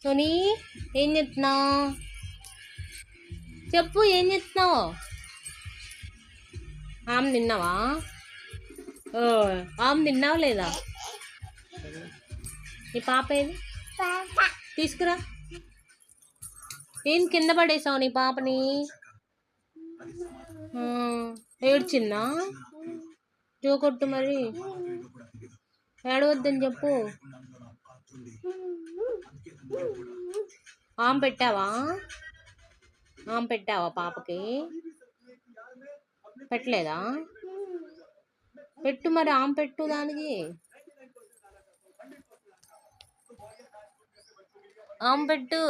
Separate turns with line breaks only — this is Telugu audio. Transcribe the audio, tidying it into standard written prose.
సోనీ ఏం చెప్తున్నావు? చెప్పు ఏం చెప్తున్నావు? ఆమె తిన్నావా? ఆమె తిన్నావా లేదా? నీ పాప ఏది? తీసుకురా. ఏం కింద పడేసావు నీ పాపని? ఏడ్చిందా? జోకొట్టు మరి. ఏడవద్దని చెప్పు. ఆమె పెట్టావా? ఆమె పెట్టావా పాపకి? పెట్టలేదా? పెట్టు మరి, ఆమె పెట్టు దానికి. ఆమె పెట్టు.